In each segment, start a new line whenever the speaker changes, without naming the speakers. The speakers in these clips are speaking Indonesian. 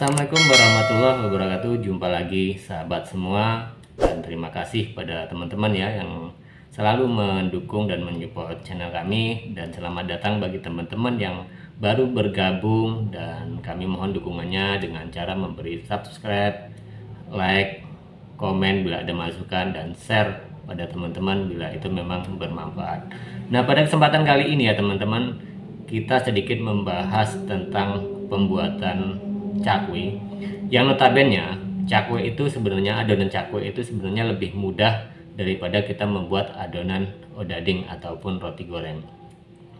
Assalamualaikum warahmatullahi wabarakatuh. Jumpa lagi sahabat semua, dan terima kasih pada teman-teman ya yang selalu mendukung dan menyupport channel kami, dan selamat datang bagi teman-teman yang baru bergabung, dan kami mohon dukungannya dengan cara memberi subscribe, like, komen bila ada masukan, dan share pada teman-teman bila itu memang bermanfaat. Nah, pada kesempatan kali ini ya teman-teman, kita sedikit membahas tentang pembuatan cakwe, yang notabene cakwe itu sebenarnya, adonan cakwe itu sebenarnya lebih mudah daripada kita membuat adonan odading ataupun roti goreng.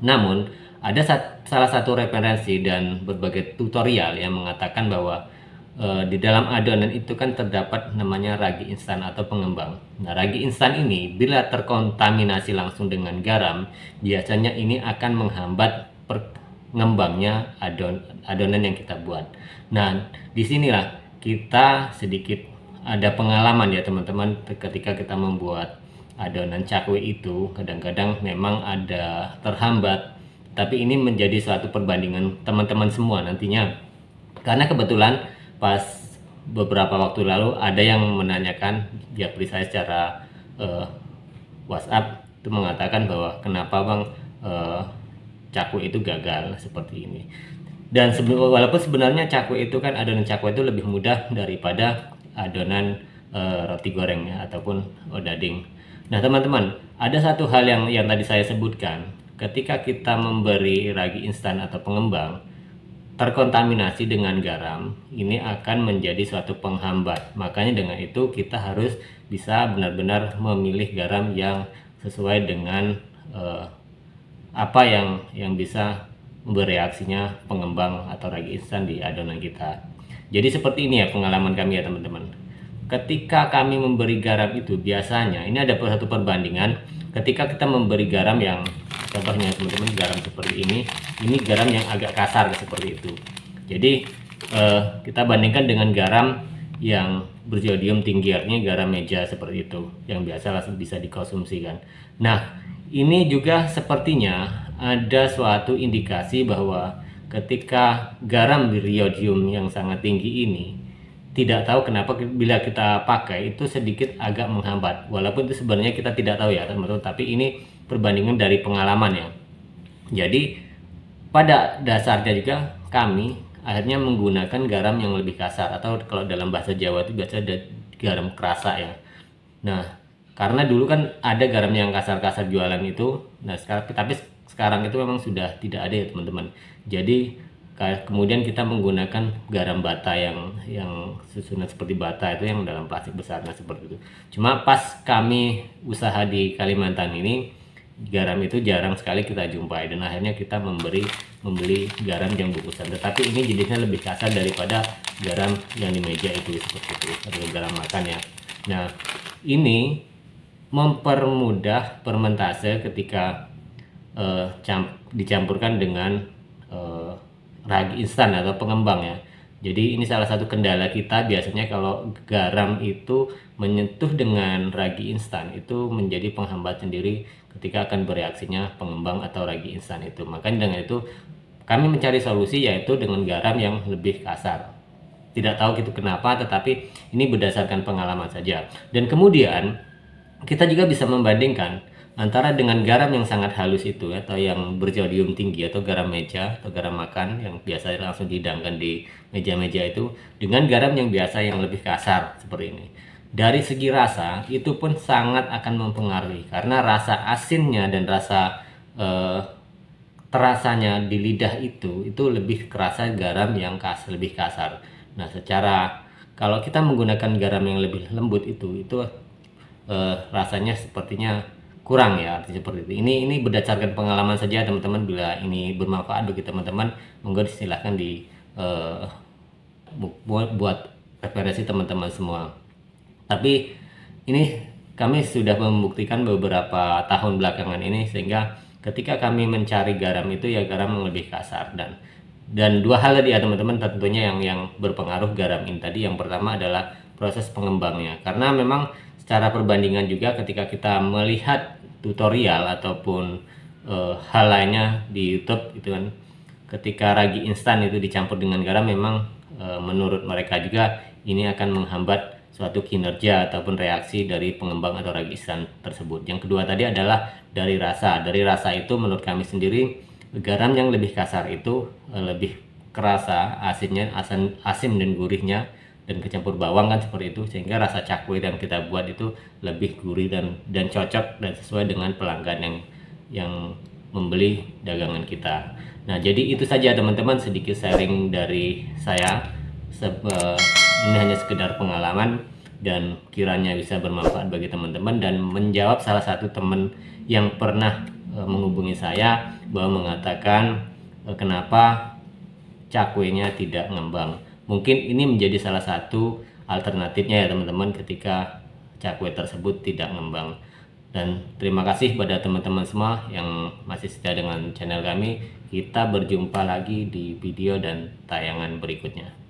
Namun ada salah satu referensi dan berbagai tutorial yang mengatakan bahwa di dalam adonan itu kan terdapat namanya ragi instan atau pengembang. Nah, ragi instan ini bila terkontaminasi langsung dengan garam, biasanya ini akan menghambat pengembangnya adonan yang kita buat. Nah, disinilah kita sedikit ada pengalaman ya teman-teman, ketika kita membuat adonan cakwe itu kadang-kadang memang ada terhambat, tapi ini menjadi suatu perbandingan teman-teman semua nantinya, karena kebetulan pas beberapa waktu lalu ada yang menanyakan japri saya secara WhatsApp, itu mengatakan bahwa kenapa bang cakwe itu gagal seperti ini. Dan walaupun sebenarnya cakwe itu kan, adonan cakwe itu lebih mudah daripada adonan roti gorengnya ataupun odading. Nah teman-teman, ada satu hal yang tadi saya sebutkan, ketika kita memberi ragi instan atau pengembang terkontaminasi dengan garam, ini akan menjadi suatu penghambat. Makanya dengan itu kita harus bisa benar-benar memilih garam yang sesuai dengan apa yang bisa bereaksinya pengembang atau ragi instan di adonan kita. Jadi seperti ini ya pengalaman kami ya teman-teman. Ketika kami memberi garam itu biasanya ini ada satu perbandingan. Ketika kita memberi garam yang contohnya teman-teman garam seperti ini garam yang agak kasar seperti itu. Jadi kita bandingkan dengan garam yang bersodium tinggi, artinya garam meja seperti itu yang biasa langsung bisa dikonsumsikan. Nah, ini juga sepertinya ada suatu indikasi bahwa ketika garam beriodium yang sangat tinggi ini, tidak tahu kenapa bila kita pakai itu sedikit agak menghambat. Walaupun itu sebenarnya kita tidak tahu ya teman-teman, tapi ini perbandingan dari pengalaman ya. Jadi pada dasarnya juga kami akhirnya menggunakan garam yang lebih kasar, atau kalau dalam bahasa Jawa itu biasanya ada garam kerasa ya. Nah, karena dulu kan ada garam yang kasar-kasar jualan itu, nah sekarang itu memang sudah tidak ada ya teman-teman. Jadi kemudian kita menggunakan garam bata yang susunan seperti bata itu yang dalam plastik besar, nah seperti itu. Cuma pas kami usaha di Kalimantan ini, garam itu jarang sekali kita jumpai, dan akhirnya kita membeli garam yang bungkusan. Tetapi ini jenisnya lebih kasar daripada garam yang di meja itu seperti itu, atau garam makan ya. Nah, ini mempermudah fermentase ketika dicampurkan dengan ragi instan atau pengembang ya. Jadi ini salah satu kendala kita biasanya kalau garam itu menyentuh dengan ragi instan, itu menjadi penghambat sendiri ketika akan bereaksinya pengembang atau ragi instan itu. Makanya dengan itu kami mencari solusi, yaitu dengan garam yang lebih kasar. Tidak tahu gitu kenapa, tetapi ini berdasarkan pengalaman saja. Dan kemudian kita juga bisa membandingkan antara dengan garam yang sangat halus itu atau yang bersodium tinggi atau garam meja atau garam makan yang biasa langsung dihidangkan di meja-meja itu, dengan garam yang biasa yang lebih kasar seperti ini. Dari segi rasa itu pun sangat akan mempengaruhi, karena rasa asinnya dan rasa terasanya di lidah itu lebih kerasa garam yang lebih kasar. Nah, secara kalau kita menggunakan garam yang lebih lembut itu rasanya sepertinya kurang ya, artinya seperti itu. Ini berdasarkan pengalaman saja teman-teman. Bila ini bermanfaat bagi teman-teman, monggo silahkan buat referensi teman-teman semua. Tapi ini kami sudah membuktikan beberapa tahun belakangan ini, sehingga ketika kami mencari garam itu ya garam yang lebih kasar. Dan dua hal tadi ya teman-teman tentunya yang berpengaruh garam ini tadi. Yang pertama adalah proses pengembangnya, karena memang secara perbandingan juga ketika kita melihat tutorial ataupun hal lainnya di YouTube gitu kan, ketika ragi instan itu dicampur dengan garam memang menurut mereka juga ini akan menghambat suatu kinerja ataupun reaksi dari pengembang atau ragisan tersebut. Yang kedua tadi adalah dari rasa. Dari rasa itu menurut kami sendiri, garam yang lebih kasar itu lebih kerasa asinnya, asin dan gurihnya, dan kecampur bawang kan seperti itu, sehingga rasa cakwe yang kita buat itu lebih gurih dan cocok dan sesuai dengan pelanggan yang membeli dagangan kita. Nah, jadi itu saja teman-teman, sedikit sharing dari saya. Ini hanya sekedar pengalaman dan kiranya bisa bermanfaat bagi teman-teman dan menjawab salah satu teman yang pernah menghubungi saya bahwa mengatakan kenapa cakwenya tidak ngembang. Mungkin ini menjadi salah satu alternatifnya ya teman-teman ketika cakwe tersebut tidak ngembang. Dan terima kasih pada teman-teman semua yang masih setia dengan channel kami. Kita berjumpa lagi di video dan tayangan berikutnya.